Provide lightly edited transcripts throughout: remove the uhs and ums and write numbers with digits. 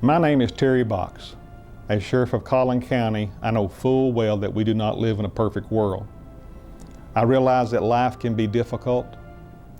My name is Terry Box. As Sheriff of Collin County, I know full well that we do not live in a perfect world. I realize that life can be difficult,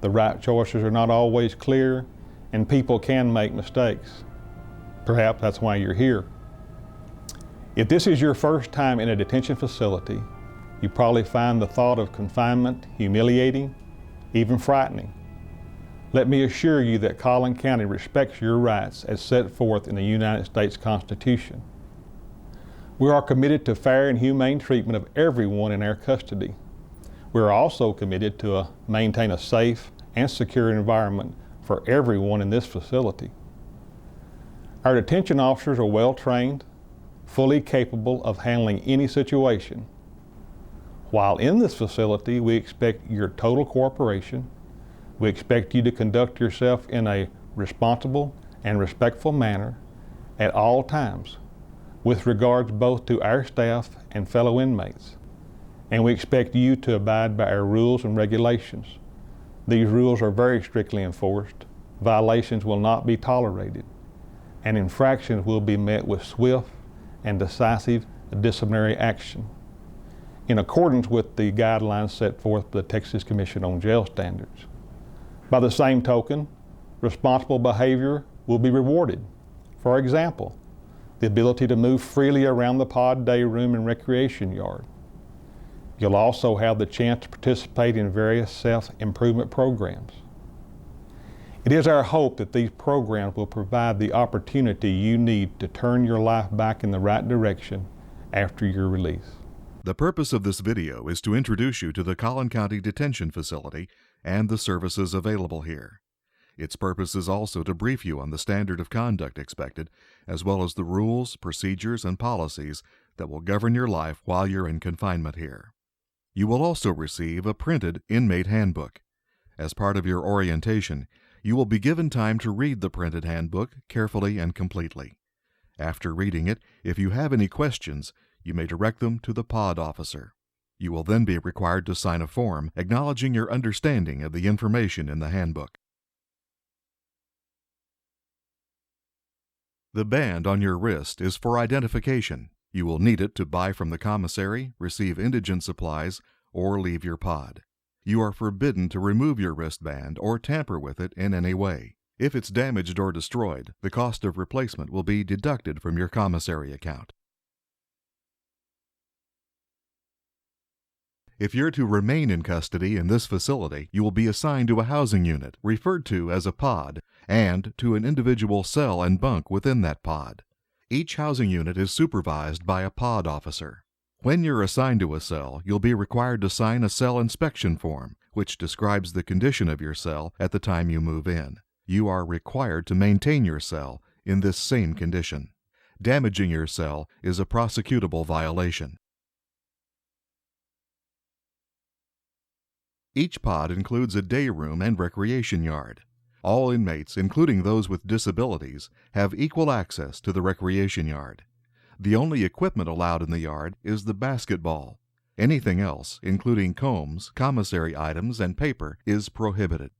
the right choices are not always clear, and people can make mistakes. Perhaps that's why you're here. If this is your first time in a detention facility, you probably find the thought of confinement humiliating, even frightening. Let me assure you that Collin County respects your rights as set forth in the United States Constitution. We are committed to fair and humane treatment of everyone in our custody. We are also committed to maintain a safe and secure environment for everyone in this facility. Our detention officers are well trained, fully capable of handling any situation. While in this facility, we expect your total cooperation. We expect you to conduct yourself in a responsible and respectful manner at all times, with regards both to our staff and fellow inmates. And we expect you to abide by our rules and regulations. These rules are very strictly enforced. Violations will not be tolerated, and infractions will be met with swift and decisive disciplinary action, in accordance with the guidelines set forth by the Texas Commission on Jail Standards. By the same token, responsible behavior will be rewarded. For example, the ability to move freely around the pod day room and recreation yard. You'll also have the chance to participate in various self-improvement programs. It is our hope that these programs will provide the opportunity you need to turn your life back in the right direction after your release. The purpose of this video is to introduce you to the Collin County Detention Facility and the services available here. Its purpose is also to brief you on the standard of conduct expected, as well as the rules, procedures, and policies that will govern your life while you're in confinement here. You will also receive a printed inmate handbook. As part of your orientation, you will be given time to read the printed handbook carefully and completely. After reading it, if you have any questions, you may direct them to the pod officer. You will then be required to sign a form acknowledging your understanding of the information in the handbook. The band on your wrist is for identification. You will need it to buy from the commissary, receive indigent supplies, or leave your pod. You are forbidden to remove your wristband or tamper with it in any way. If it's damaged or destroyed, the cost of replacement will be deducted from your commissary account. If you're to remain in custody in this facility, you will be assigned to a housing unit, referred to as a pod, and to an individual cell and bunk within that pod. Each housing unit is supervised by a pod officer. When you're assigned to a cell, you'll be required to sign a cell inspection form, which describes the condition of your cell at the time you move in. You are required to maintain your cell in this same condition. Damaging your cell is a prosecutable violation. Each pod includes a day room and recreation yard. All inmates, including those with disabilities, have equal access to the recreation yard. The only equipment allowed in the yard is the basketball. Anything else, including combs, commissary items, and paper, is prohibited.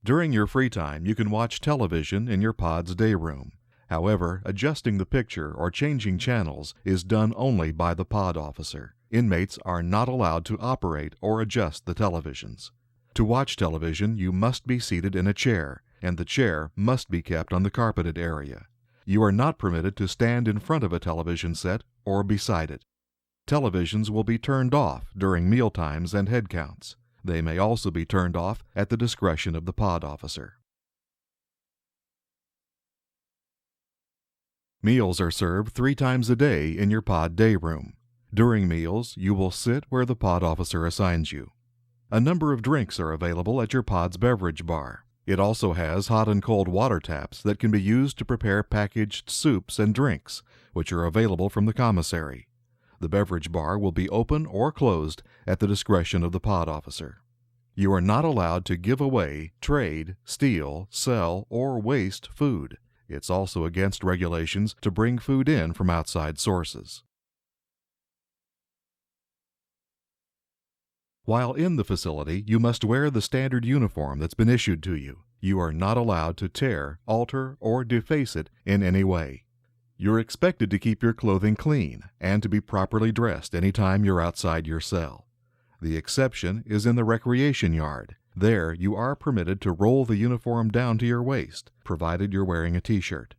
During your free time, you can watch television in your pod's day room. However, adjusting the picture or changing channels is done only by the pod officer. Inmates are not allowed to operate or adjust the televisions. To watch television, you must be seated in a chair, and the chair must be kept on the carpeted area. You are not permitted to stand in front of a television set or beside it. Televisions will be turned off during meal times and head counts. They may also be turned off at the discretion of the pod officer. Meals are served 3 times a day in your pod day room. During meals, you will sit where the pod officer assigns you. A number of drinks are available at your pod's beverage bar. It also has hot and cold water taps that can be used to prepare packaged soups and drinks, which are available from the commissary. The beverage bar will be open or closed at the discretion of the pod officer. You are not allowed to give away, trade, steal, sell, or waste food. It's also against regulations to bring food in from outside sources. While in the facility, you must wear the standard uniform that's been issued to you. You are not allowed to tear, alter, or deface it in any way. You're expected to keep your clothing clean and to be properly dressed any time you're outside your cell. The exception is in the recreation yard. There, you are permitted to roll the uniform down to your waist, provided you're wearing a t-shirt.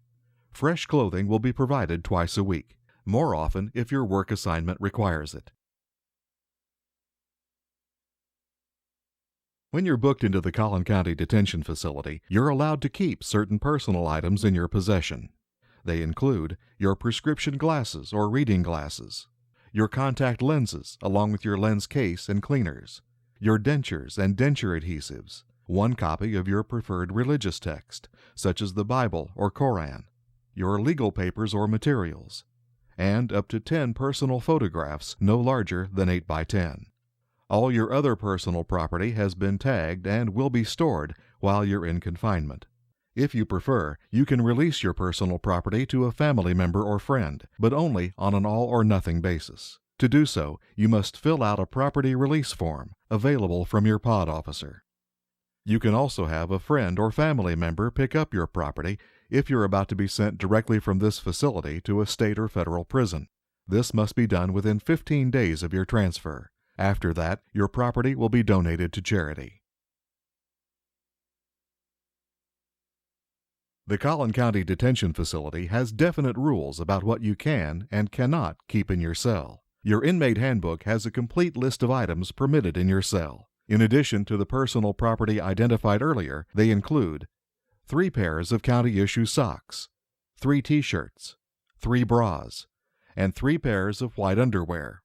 Fresh clothing will be provided twice a week, more often if your work assignment requires it. When you're booked into the Collin County Detention Facility, you're allowed to keep certain personal items in your possession. They include your prescription glasses or reading glasses, your contact lenses along with your lens case and cleaners, your dentures and denture adhesives, one copy of your preferred religious text, such as the Bible or Koran, your legal papers or materials, and up to 10 personal photographs no larger than 8 by 10. All your other personal property has been tagged and will be stored while you're in confinement. If you prefer, you can release your personal property to a family member or friend, but only on an all-or-nothing basis. To do so, you must fill out a property release form available from your pod officer. You can also have a friend or family member pick up your property if you're about to be sent directly from this facility to a state or federal prison. This must be done within 15 days of your transfer. After that, your property will be donated to charity. The Collin County Detention Facility has definite rules about what you can and cannot keep in your cell. Your inmate handbook has a complete list of items permitted in your cell. In addition to the personal property identified earlier, they include 3 pairs of county-issue socks, 3 t-shirts, 3 bras, and 3 pairs of white underwear,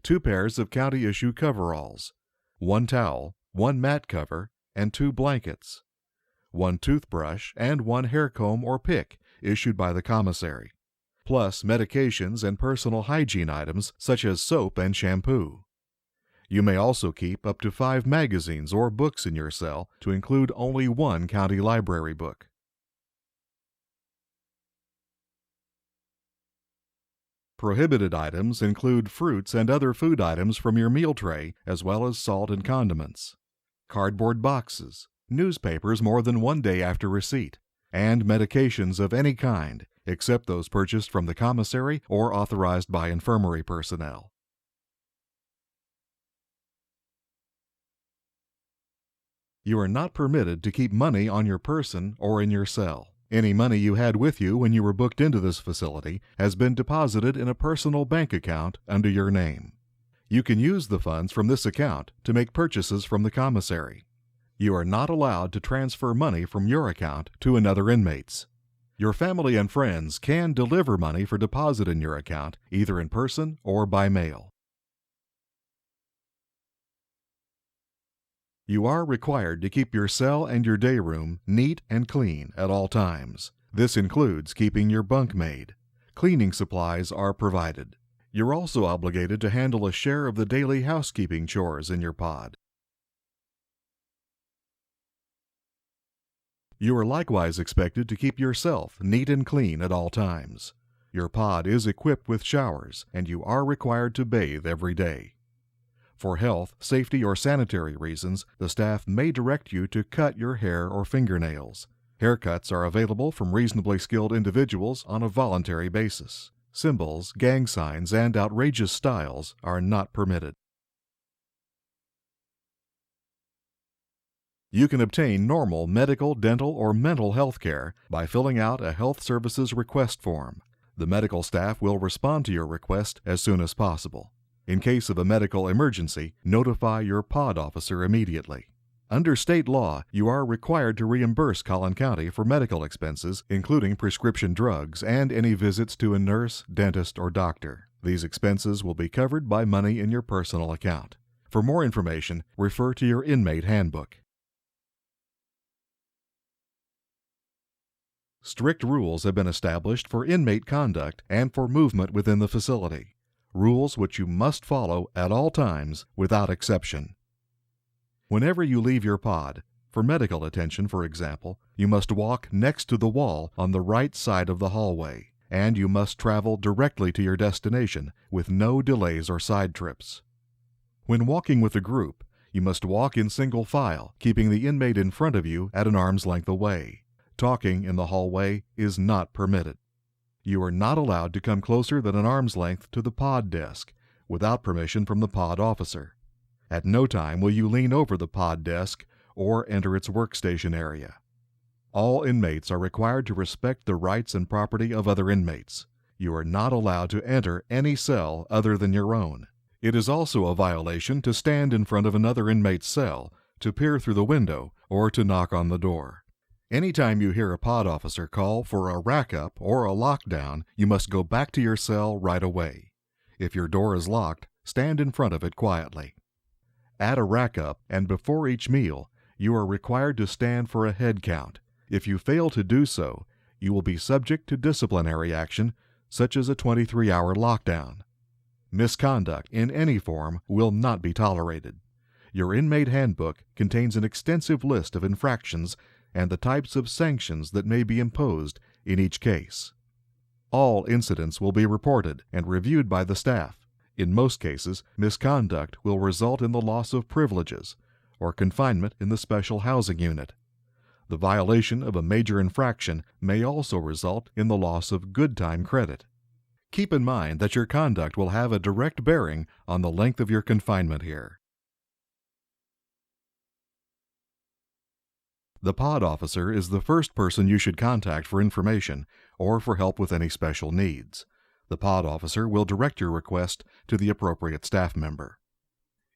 2 pairs of county-issue coveralls, 1 towel, 1 mat cover, and 2 blankets, 1 toothbrush, and 1 hair comb or pick issued by the commissary, plus medications and personal hygiene items such as soap and shampoo. You may also keep up to 5 magazines or books in your cell, to include only 1 county library book. Prohibited items include fruits and other food items from your meal tray, as well as salt and condiments, cardboard boxes, newspapers more than 1 day after receipt, and medications of any kind, except those purchased from the commissary or authorized by infirmary personnel. You are not permitted to keep money on your person or in your cell. Any money you had with you when you were booked into this facility has been deposited in a personal bank account under your name. You can use the funds from this account to make purchases from the commissary. You are not allowed to transfer money from your account to another inmate's. Your family and friends can deliver money for deposit in your account, either in person or by mail. You are required to keep your cell and your day room neat and clean at all times. This includes keeping your bunk made. Cleaning supplies are provided. You're also obligated to handle a share of the daily housekeeping chores in your pod. You are likewise expected to keep yourself neat and clean at all times. Your pod is equipped with showers, and you are required to bathe every day. For health, safety, or sanitary reasons, the staff may direct you to cut your hair or fingernails. Haircuts are available from reasonably skilled individuals on a voluntary basis. Symbols, gang signs, and outrageous styles are not permitted. You can obtain normal medical, dental, or mental health care by filling out a Health Services Request Form. The medical staff will respond to your request as soon as possible. In case of a medical emergency, notify your pod officer immediately. Under state law, you are required to reimburse Collin County for medical expenses, including prescription drugs and any visits to a nurse, dentist, or doctor. These expenses will be covered by money in your personal account. For more information, refer to your inmate handbook. Strict rules have been established for inmate conduct and for movement within the facility. Rules which you must follow at all times without exception. Whenever you leave your pod, for medical attention for example, you must walk next to the wall on the right side of the hallway, and you must travel directly to your destination with no delays or side trips. When walking with a group, You must walk in single file, keeping the inmate in front of you at an arm's length away. Talking in the hallway is not permitted. You are not allowed to come closer than an arm's length to the pod desk without permission from the pod officer. At no time will you lean over the pod desk or enter its workstation area. All inmates are required to respect the rights and property of other inmates. You are not allowed to enter any cell other than your own. It is also a violation to stand in front of another inmate's cell, to peer through the window, or to knock on the door. Anytime you hear a pod officer call for a rack-up or a lockdown, you must go back to your cell right away. If your door is locked, stand in front of it quietly. At a rack-up and before each meal, you are required to stand for a head count. If you fail to do so, you will be subject to disciplinary action, such as a 23-hour lockdown. Misconduct in any form will not be tolerated. Your inmate handbook contains an extensive list of infractions and the types of sanctions that may be imposed in each case. All incidents will be reported and reviewed by the staff. In most cases, misconduct will result in the loss of privileges or confinement in the special housing unit. The violation of a major infraction may also result in the loss of good time credit. Keep in mind that your conduct will have a direct bearing on the length of your confinement here. The pod officer is the first person you should contact for information or for help with any special needs. The pod officer will direct your request to the appropriate staff member.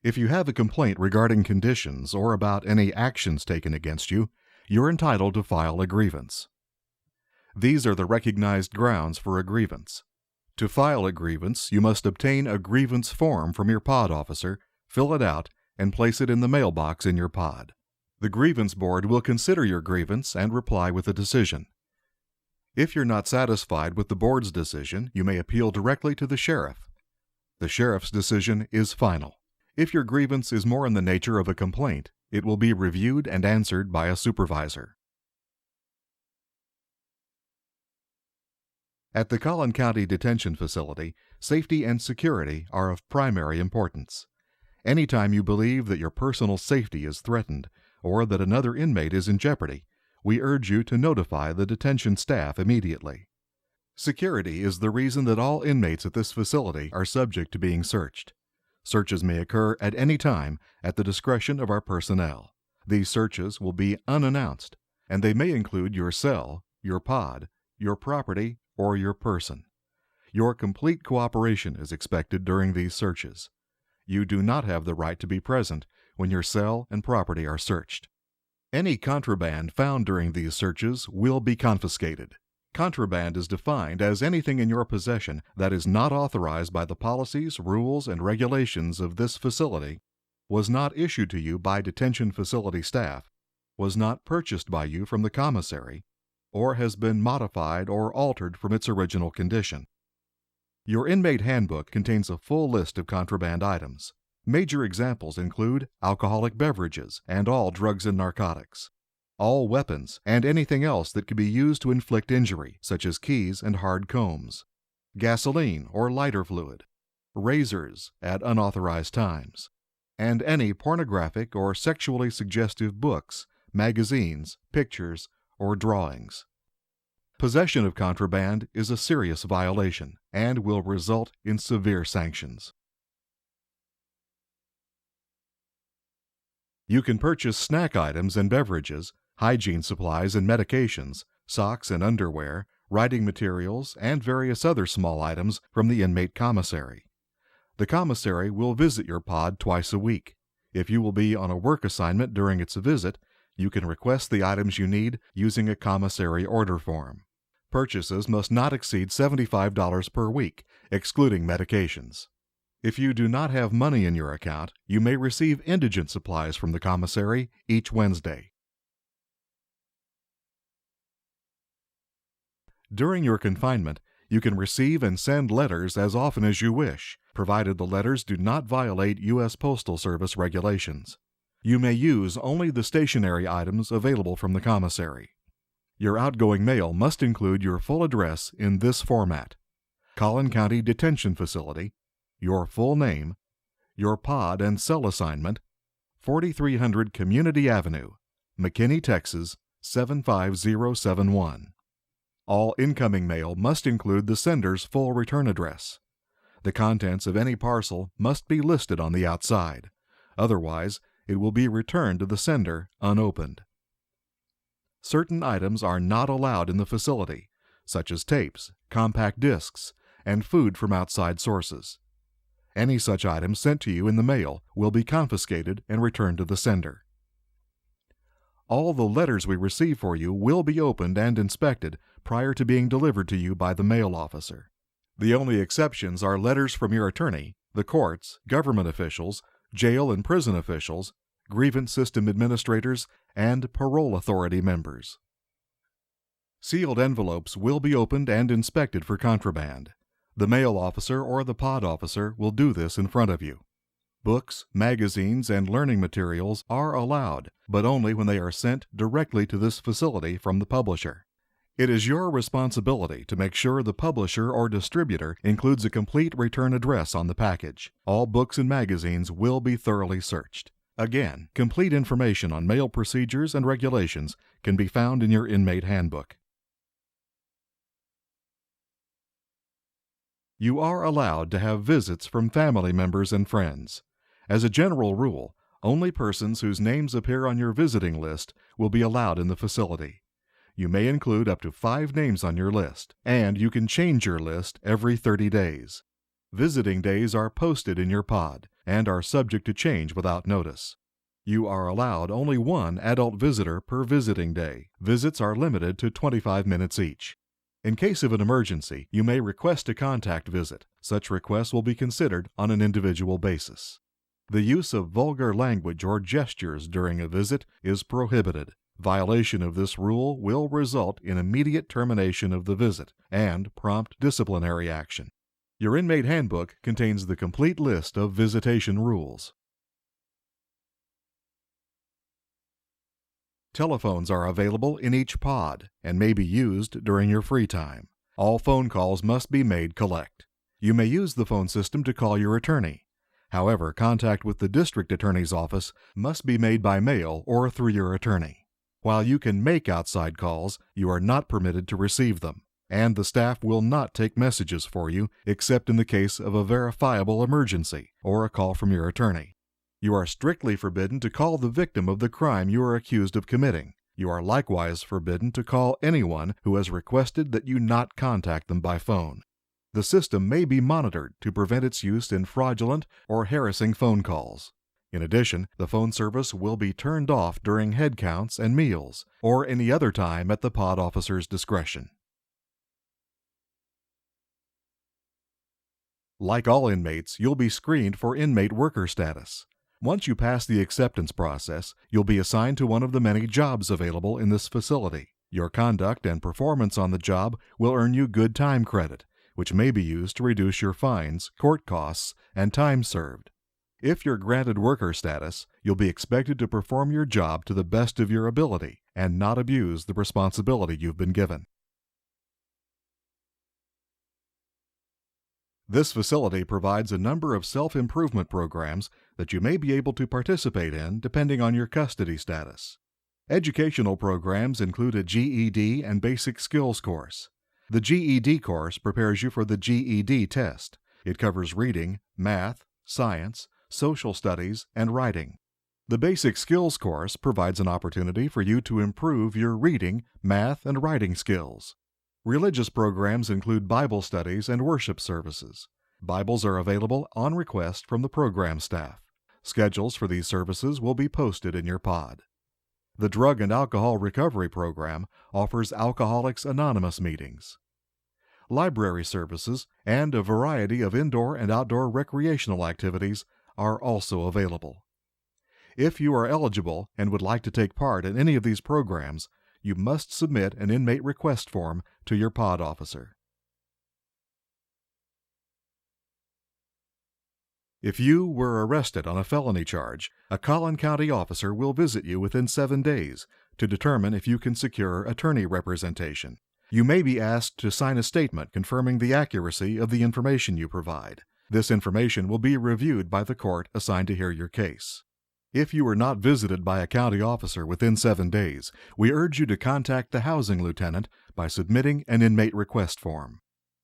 If you have a complaint regarding conditions or about any actions taken against you, you're entitled to file a grievance. These are the recognized grounds for a grievance. To file a grievance, you must obtain a grievance form from your pod officer, fill it out, and place it in the mailbox in your pod. The grievance board will consider your grievance and reply with a decision. If you're not satisfied with the board's decision, you may appeal directly to the sheriff. The sheriff's decision is final. If your grievance is more in the nature of a complaint, it will be reviewed and answered by a supervisor. At the Collin County Detention Facility, safety and security are of primary importance. Anytime you believe that your personal safety is threatened or that another inmate is in jeopardy, we urge you to notify the detention staff immediately. Security is the reason that all inmates at this facility are subject to being searched. Searches may occur at any time at the discretion of our personnel. These searches will be unannounced, and they may include your cell, your pod, your property, or your person. Your complete cooperation is expected during these searches. You do not have the right to be present when your cell and property are searched. Any contraband found during these searches will be confiscated. Contraband is defined as anything in your possession that is not authorized by the policies, rules, and regulations of this facility, was not issued to you by detention facility staff, was not purchased by you from the commissary, or has been modified or altered from its original condition. Your inmate handbook contains a full list of contraband items. Major examples include alcoholic beverages and all drugs and narcotics, all weapons and anything else that could be used to inflict injury, such as keys and hard combs, gasoline or lighter fluid, razors at unauthorized times, and any pornographic or sexually suggestive books, magazines, pictures, or drawings. Possession of contraband is a serious violation and will result in severe sanctions. You can purchase snack items and beverages, hygiene supplies and medications, socks and underwear, writing materials, and various other small items from the inmate commissary. The commissary will visit your pod twice a week. If you will be on a work assignment during its visit, you can request the items you need using a commissary order form. Purchases must not exceed $75 per week, excluding medications. If you do not have money in your account, you may receive indigent supplies from the commissary each Wednesday. During your confinement, you can receive and send letters as often as you wish, provided the letters do not violate U.S. Postal Service regulations. You may use only the stationery items available from the commissary. Your outgoing mail must include your full address in this format: Collin County Detention Facility, your full name, your pod and cell assignment, 4300 Community Avenue, McKinney, Texas 75071. All incoming mail must include the sender's full return address. The contents of any parcel must be listed on the outside. Otherwise, it will be returned to the sender unopened. Certain items are not allowed in the facility, such as tapes, compact discs, and food from outside sources. Any such items sent to you in the mail will be confiscated and returned to the sender. All the letters we receive for you will be opened and inspected prior to being delivered to you by the mail officer. The only exceptions are letters from your attorney, the courts, government officials, jail and prison officials, grievance system administrators, and parole authority members. Sealed envelopes will be opened and inspected for contraband. The mail officer or the pod officer will do this in front of you. Books, magazines, and learning materials are allowed, but only when they are sent directly to this facility from the publisher. It is your responsibility to make sure the publisher or distributor includes a complete return address on the package. All books and magazines will be thoroughly searched. Again, complete information on mail procedures and regulations can be found in your inmate handbook. You are allowed to have visits from family members and friends. As a general rule, only persons whose names appear on your visiting list will be allowed in the facility. You may include up to 5 names on your list, and you can change your list every 30 days. Visiting days are posted in your pod and are subject to change without notice. You are allowed only 1 adult visitor per visiting day. Visits are limited to 25 minutes each. In case of an emergency, you may request a contact visit. Such requests will be considered on an individual basis. The use of vulgar language or gestures during a visit is prohibited. Violation of this rule will result in immediate termination of the visit and prompt disciplinary action. Your inmate handbook contains the complete list of visitation rules. Telephones are available in each pod and may be used during your free time. All phone calls must be made collect. You may use the phone system to call your attorney. However, contact with the district attorney's office must be made by mail or through your attorney. While you can make outside calls, you are not permitted to receive them, and the staff will not take messages for you except in the case of a verifiable emergency or a call from your attorney. You are strictly forbidden to call the victim of the crime you are accused of committing. You are likewise forbidden to call anyone who has requested that you not contact them by phone. The system may be monitored to prevent its use in fraudulent or harassing phone calls. In addition, the phone service will be turned off during head counts and meals, or any other time at the pod officer's discretion. Like all inmates, you'll be screened for inmate worker status. Once you pass the acceptance process, you'll be assigned to one of the many jobs available in this facility. Your conduct and performance on the job will earn you good time credit, which may be used to reduce your fines, court costs, and time served. If you're granted worker status, you'll be expected to perform your job to the best of your ability and not abuse the responsibility you've been given. This facility provides a number of self-improvement programs that you may be able to participate in depending on your custody status. Educational programs include a GED and basic skills course. The GED course prepares you for the GED test. It covers reading, math, science, social studies, and writing. The basic skills course provides an opportunity for you to improve your reading, math, and writing skills. Religious programs include Bible studies and worship services. Bibles are available on request from the program staff. Schedules for these services will be posted in your pod. The Drug and Alcohol Recovery Program offers Alcoholics Anonymous meetings. Library services and a variety of indoor and outdoor recreational activities are also available. If you are eligible and would like to take part in any of these programs, you must submit an inmate request form to your pod officer. If you were arrested on a felony charge, a Collin County officer will visit you within 7 days to determine if you can secure attorney representation. You may be asked to sign a statement confirming the accuracy of the information you provide. This information will be reviewed by the court assigned to hear your case. If you were not visited by a county officer within 7 days, we urge you to contact the housing lieutenant by submitting an inmate request form.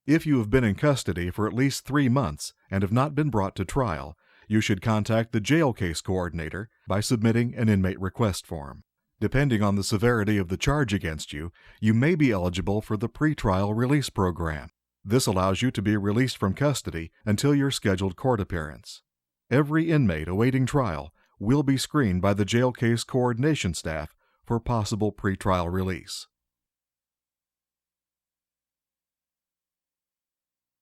If you have been in custody for at least 3 months and have not been brought to trial, you should contact the jail case coordinator by submitting an inmate request form. Depending on the severity of the charge against you, you may be eligible for the pretrial release program. This allows you to be released from custody until your scheduled court appearance. Every inmate awaiting trial will be screened by the jail case coordination staff for possible pretrial release.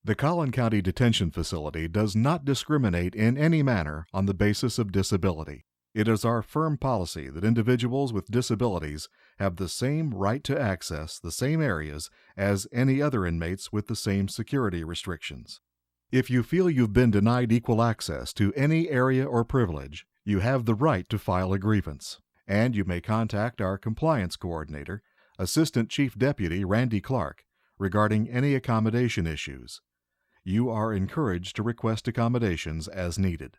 The Collin County Detention Facility does not discriminate in any manner on the basis of disability. It is our firm policy that individuals with disabilities have the same right to access the same areas as any other inmates with the same security restrictions. If you feel you've been denied equal access to any area or privilege, you have the right to file a grievance, and you may contact our compliance coordinator, Assistant Chief Deputy Randy Clark, regarding any accommodation issues. You are encouraged to request accommodations as needed.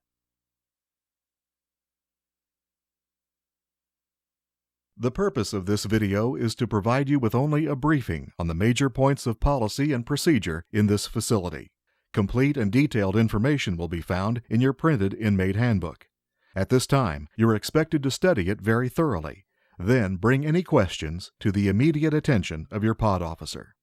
The purpose of this video is to provide you with only a briefing on the major points of policy and procedure in this facility. Complete and detailed information will be found in your printed inmate handbook. At this time, you're expected to study it very thoroughly. Then bring any questions to the immediate attention of your pod officer.